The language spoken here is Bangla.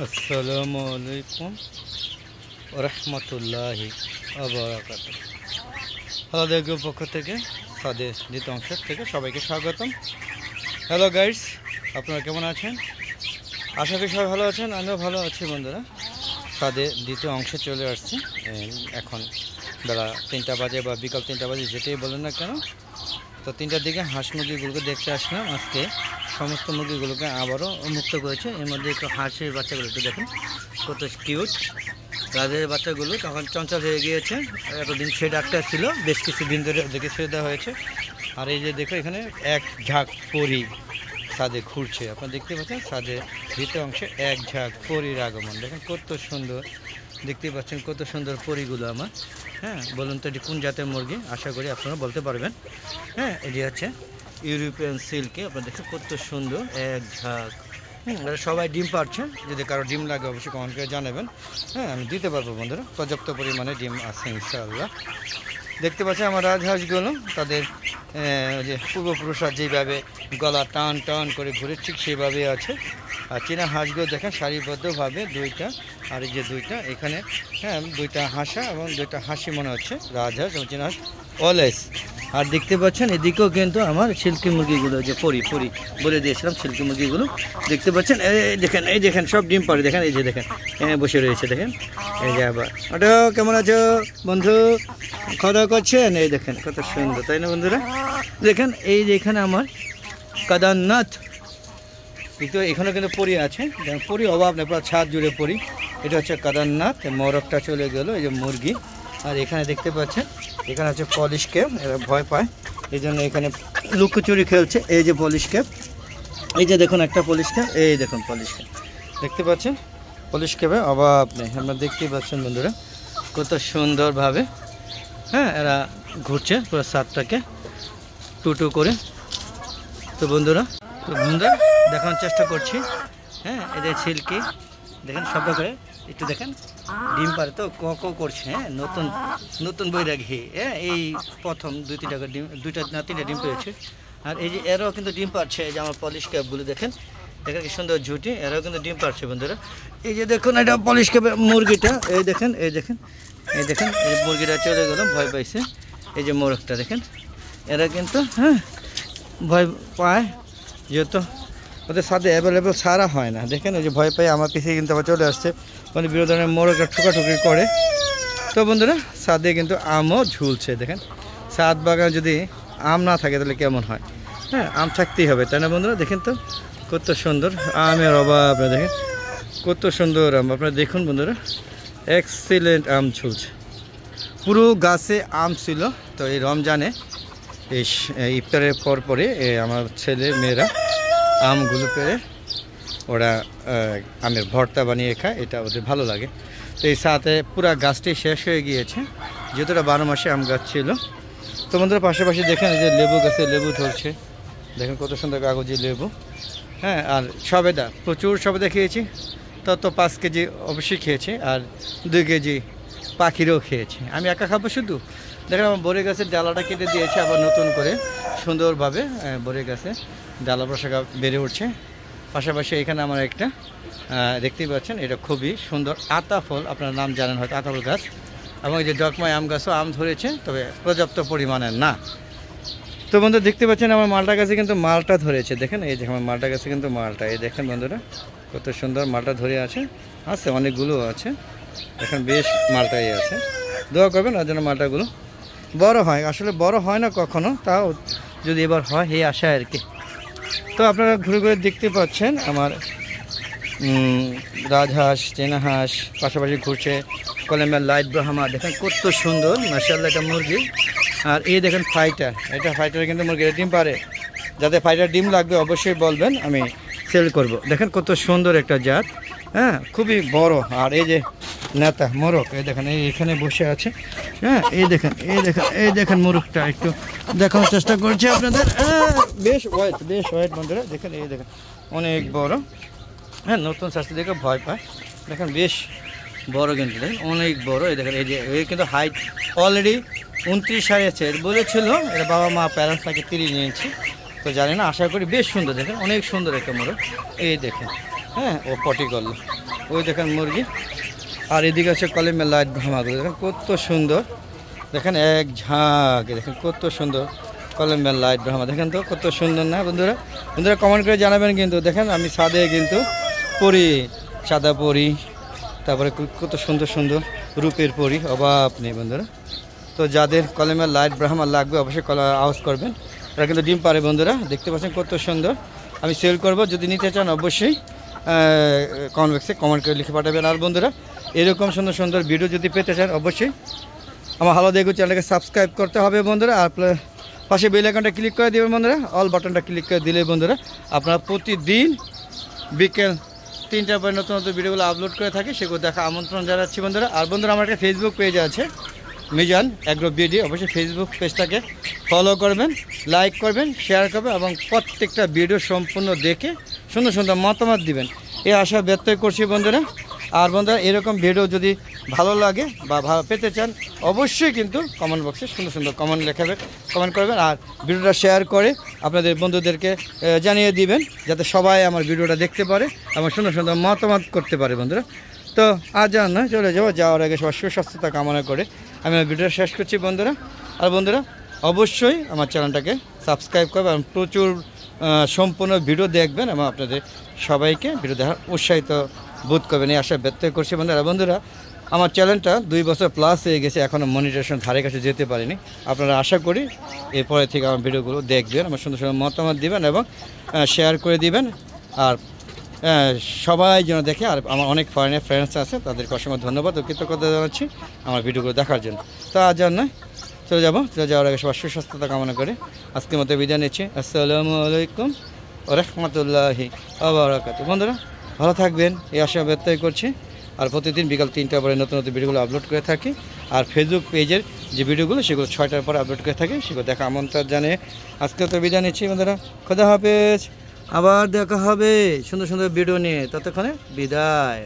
আসসালামু আলাইকুম রহমতুল্লাহি ওয়াবারাকাতুহু। আলাদার পক্ষ থেকে সাদের দ্বিতীয় অংশের থেকে সবাইকে স্বাগতম। হ্যালো গাইস, আপনারা কেমন আছেন? আশা করি সবাই ভালো আছেন। আমিও ভালো আছি বন্ধুরা। সাদের দ্বিতীয় অংশে চলে আসছি। এখন বেলা 3টা বাজে বা বিকাল 3টা বাজে, যেটাই বলেন না কেন। তো 3টার দিকে হাঁস মুরগিগুলোকে দেখতে আসলাম। আজকে সমস্ত মুরগিগুলোকে আবারও মুক্ত করেছে। এর মধ্যে একটু হাঁসের বাচ্চাগুলো একটু দেখুন, কত কিউট। রাজের বাচ্চাগুলো তখন চঞ্চল হয়ে গিয়েছে। এতদিন শেড একটা ছিল, বেশ কিছুদিন ধরে ওদেরকে ছেড়ে দেওয়া হয়েছে। আর এই যে দেখো, এখানে এক ঝাঁক পরি ছাদে ঘুরছে। আপনারা দেখতে পাচ্ছেন ছাদের দ্বিতীয় অংশে এক ঝাঁক পরির আগমন। দেখেন কত সুন্দর, দেখতে পাচ্ছেন কত সুন্দর পরিগুলো আমার। হ্যাঁ, বলুন তো এটি কোন জাতের মুরগি? আশা করি আপনারা বলতে পারবেন। হ্যাঁ, এটি হচ্ছে ইউরোপিয়ান সিল্কি। আপনারা দেখেন কত সুন্দর এক ঝাঁক। সবাই ডিম পাচ্ছে। যদি কারো ডিম লাগে অবশ্যই কমেন্ট করে জানাবেন। হ্যাঁ, আমি দিতে পারবো বন্ধুরা, পর্যাপ্ত পরিমাণে ডিম আছে ইনশাআল্লাহ। দেখতে পাচ্ছেন আমার রাজহাঁসগুলো, তাদের যে পূর্বপুরুষরা যেভাবে গলা টান টান করে ঘুরে, ঠিক সেভাবেই আছে। আর চীনা হাঁসগুলো দেখেন সারিবদ্ধভাবে দুইটা, আর এই যে দুইটা এখানে, হ্যাঁ, দুইটা হাঁসা এবং দুইটা হাসি মনে হচ্ছে রাজহাঁস এবং চীনা হাঁস অলওয়েজ। আর দেখতে পাচ্ছেন এদিকেও কিন্তু আমার সিল্কি মুরগিগুলো, যে পরি বলে দিয়েছিলাম, সিল্কি মুরগিগুলো দেখতে পাচ্ছেন। এই দেখেন সব ডিম পারে। দেখেন এই যে দেখেন বসে রয়েছে। দেখেন এই যে আবার ওটা কেমন আছো বন্ধু, খাওয়া দাওয়া করছেন? এই দেখেন কত সুন্দর, তাই না বন্ধুরা? দেখেন এই যে এখানে আমার কেদারনাথ, কিন্তু এখানে কিন্তু পরি আছে। পরি অভাব নেই, পুরো ছাদ জুড়ে পরি। এটা হচ্ছে কেদারনাথ। মরকটা চলে গেল, এই যে মুরগি। আর এখানে দেখতে পাচ্ছেন এখানে হচ্ছে পলিশ ক্যাপ। এরা ভয় পায়, এই জন্য এখানে লুকোচুরি খেলছে। এই যে পলিশ ক্যাপ, এই যে দেখুন একটা পলিশ ক্যাপ, এই দেখুন পলিশ ক্যাপ দেখতে পাচ্ছেন। পলিশ ক্যাপে অভাব নেই। আপনারা দেখতেই পাচ্ছেন বন্ধুরা কত সুন্দরভাবে, হ্যাঁ, এরা ঘুরছে পুরো ছাদটাকে টুটু করে। তো বন্ধুরা দেখানোর চেষ্টা করছি। হ্যাঁ, এদের সিল্কি দেখেন শব্দ করে একটু দেখেন, ডিম পারে তো ক করছে। হ্যাঁ, নতুন বৈরাগী। হ্যাঁ, এই প্রথম 2-3টা ডিম, 2টা না 3টা ডিম পেয়েছে। আর এই যে এরাও কিন্তু ডিম পাচ্ছে। এই যে আমার পলিশ ক্যাপগুলো দেখেন কি সুন্দর ঝুটি, এরাও কিন্তু ডিম পাচ্ছে বন্ধুরা। এই যে দেখুন এটা পলিশ ক্যাপের মুরগিটা, এই দেখেন এই মুরগিটা চলে গেল, ভয় পাইছে। এই যে মোরগটা দেখেন, এরা কিন্তু হ্যাঁ ভয় পায়, যেহেতু ওদের সাথে অ্যাভেলেবেল ছাড়া হয় না। দেখেন ওই যে ভয় পাই আমার পিছিয়ে কিন্তু আবার চলে আসছে, মানে বিভিন্ন ধরনের মোরগটা ঠুকাঠুকি করে। তো বন্ধুরা ছাদে কিন্তু আমও ঝুলছে। দেখেন ছাদ বাগান যদি আম না থাকে তাহলে কেমন হয়? হ্যাঁ, আম থাকতেই হবে, তাই না বন্ধুরা? দেখেন তো কত সুন্দর আমের অভাব। আপনারা দেখেন কত সুন্দর আম। আপনারা দেখুন বন্ধুরা, এক্সিলেন্ট আম ঝুলছে। পুরো গাছে আম ছিল। তো এই রমজানে এই ইফতারের পরে আমার ছেলে মেয়েরা আমগুলো পেরে ওরা আমের ভর্তা বানিয়ে খায়, এটা ওদের ভালো লাগে। তো এই সাথে পুরো গাছটি শেষ হয়ে গিয়েছে, যেহেতু এটা 12 মাসে আম গাছ ছিল। তো বন্ধুরা পাশাপাশি দেখেন এই যে লেবু গাছে লেবু ধরছে। দেখেন কত সুন্দর কাগজি লেবু। হ্যাঁ, আর সবেদা, প্রচুর সবেদা খেয়েছি। তত 5 কেজি অবশ্যই খেয়েছি, আর 2 কেজি পাখিরও খেয়েছি। আমি একা খাবো শুধু? দেখেন আমার বড়ি গাছের ডালাটা কেটে দিয়েছে, আবার নতুন করে সুন্দরভাবে বড়ি গাছে ডালা পোশাকা বেড়ে উঠছে। পাশাপাশি এখানে আমার একটা দেখতেই পাচ্ছেন, এটা খুবই সুন্দর আতা ফল, আপনার নাম জানেন হয়তো, আতা ফল গাছ। এবং এই যে ডকমাই আম গাছও আম ধরেছে, তবে পর্যাপ্ত পরিমাণে না। তো বন্ধু দেখতে পাচ্ছেন আমার মালটা গাছে কিন্তু মালটা ধরেছে। দেখেন এই যে আমার মালটা গাছে কিন্তু মালটা, এই দেখেন বন্ধুরা কত সুন্দর মালটা ধরে আছে অনেকগুলো আছে। এখন বেশ মালটাই আছে। দোয়া করবেন ওর জন্য মালটাগুলো বড় হয়। আসলে বড় হয় না কখনো, তাও যদি এবার হয় এই আশায় আর কি। তো আপনারা ঘুরে ঘুরে দেখতে পাচ্ছেন আমার রাজহাঁস, চীনা হাঁস পাশাপাশি ঘুরছে। কলমের লাইট ব্রাহ্মা দেখেন কত সুন্দর, মাশাআল্লাহ, এটা মুরগি। আর এই দেখেন ফাইটার, এটা ফাইটার কিন্তু মুরগি ডিম পারে। যাদের ফাইটার ডিম লাগবে অবশ্যই বলবেন, আমি সেল করব। দেখেন কত সুন্দর একটা জাত, হ্যাঁ, খুবই বড়। আর এই যে নেতা মোরগ, এই দেখেন এইখানে বসে আছে। হ্যাঁ, এই দেখেন মোরগটা একটু দেখানোর চেষ্টা করছি আপনাদের। বেশ ওয়েট বন্ধুরা, দেখেন এই দেখেন অনেক বড়। হ্যাঁ, নতুন শাস্তি দেখে ভয় পায়। দেখেন বেশ বড় কিন্তু, দেখেন অনেক বড়। এই দেখেন এই যে কিন্তু হাইট অলরেডি 29 হয়েছে বলেছিল। এর বাবা মা প্যারেন্টস তাকে 30 নিয়েছে, তো জানি না, আশা করি বেশ সুন্দর। দেখেন অনেক সুন্দর একটা মোরগ। এই দেখেন, হ্যাঁ, ও পটি করলো। ওই দেখেন মুরগি। আর এদিকে আছে কলিমের লাইট ব্রাহ্মাগুলো, দেখেন কত সুন্দর, দেখেন এক ঝাঁক, দেখেন কত সুন্দর কলিমের লাইট ব্রাহ্মা, দেখেন তো কত সুন্দর না বন্ধুরা? বন্ধুরা কমেন্ট করে জানাবেন কিন্তু। দেখেন আমি ছাদে কিন্তু পরি, সাদা পরি, তারপরে কত সুন্দর সুন্দর রূপের পরি, অভাব নেই বন্ধুরা। তো যাদের কলিমের লাইট ব্রাহ্মা লাগবে অবশ্যই আওয়াজ করবেন, তারা কিন্তু ডিম পারে বন্ধুরা। দেখতে পাচ্ছেন কত সুন্দর, আমি সেল করব। যদি নিতে চান অবশ্যই কমেন্ট বক্সে কমেন্ট করে লিখে পাঠাবেন। আর বন্ধুরা এরকম সুন্দর সুন্দর ভিডিও যদি পেতে চান অবশ্যই আমার হালাদা এগো চ্যানেলকে সাবস্ক্রাইব করতে হবে বন্ধুরা। আর পাশে বেল আইকনটা ক্লিক করে দেবেন বন্ধুরা, অল বাটনটা ক্লিক করে দিলে বন্ধুরা আপনারা প্রতিদিন বিকেল 3টার পরে নতুন নতুন ভিডিওগুলো আপলোড করে থাকি, সেগুলো দেখা আমন্ত্রণ জানাচ্ছি বন্ধুরা। আর বন্ধুরা আমার একটা ফেসবুক পেজ আছে মিজান অ্যাগ্রো বিডি, অবশ্যই ফেসবুক পেজটাকে ফলো করবেন, লাইক করবেন, শেয়ার করবেন এবং প্রত্যেকটা ভিডিও সম্পূর্ণ দেখে সুন্দর সুন্দর মতামত দিবেন, এই আশা ব্যক্ত করছি বন্ধুরা। আর বন্ধুরা এরকম ভিডিও যদি ভালো লাগে বা ভালো পেতে চান অবশ্যই কিন্তু কমেন্ট বক্সে সুন্দর সুন্দর কমেন্ট করবেন। আর ভিডিওটা শেয়ার করে আপনাদের বন্ধুদেরকে জানিয়ে দিবেন, যাতে সবাই আমার ভিডিওটা দেখতে পারে এবং সুন্দর সুন্দর মতামত করতে পারে বন্ধুরা। তো আজ না চলে যাবো, যাওয়ার আগে সবার সুস্বাস্থ্যতা কামনা করে আমি আমার ভিডিওটা শেষ করছি বন্ধুরা। আর বন্ধুরা অবশ্যই আমার চ্যানেলটাকে সাবস্ক্রাইব করবেন এবং প্রচুর সম্পূর্ণ ভিডিও দেখবেন এবং আপনাদের সবাইকে ভিডিও দেখার উৎসাহিত বোধ করবেন, এই আশা ব্যক্ত করছি বন্ধুরা। বন্ধুরা আমার চ্যানেলটা 2 বছর প্লাস হয়ে গেছে, এখনও মনিটাইজেশন ধারে কাছে যেতে পারিনি। আপনারা আশা করি এরপরে থেকে আমার ভিডিওগুলো দেখবেন, আমার সুন্দর সুন্দর মতামত দিবেন এবং শেয়ার করে দিবেন। আর সবাই যেন দেখে। আর আমার অনেক ফরেনের ফ্রেন্ডস আছে, তাদেরকে অসংখ্য ধন্যবাদ ও কৃতজ্ঞতা জানাচ্ছি আমার ভিডিওগুলো দেখার জন্য। তো আজ আর নয়, চলে যাওয়ার আগে সবার সুস্বাস্থ্যতা কামনা করে আজকের মতো বিদায় নিচ্ছি। আসসালামু আলাইকুম ওয়া রাহমাতুল্লাহি ওয়া বারাকাতুহু। বন্ধুরা ভালো থাকবেন এই আশা ব্যক্ত করছি। আর প্রতিদিন বিকাল 3টার পরে নতুন নতুন ভিডিওগুলো আপলোড করে থাকি। আর ফেসবুক পেজের যে ভিডিওগুলো সেগুলো 6টার পরে আপলোড করে থাকি, সেগুলো দেখা আমন্ত্রণ জানিয়ে আজকে তো বিদায় নিচ্ছি বন্ধুরা। খোদা হাফেজ, আবার দেখা হবে সুন্দর সুন্দর ভিডিও নিয়ে, ততক্ষণে বিদায়।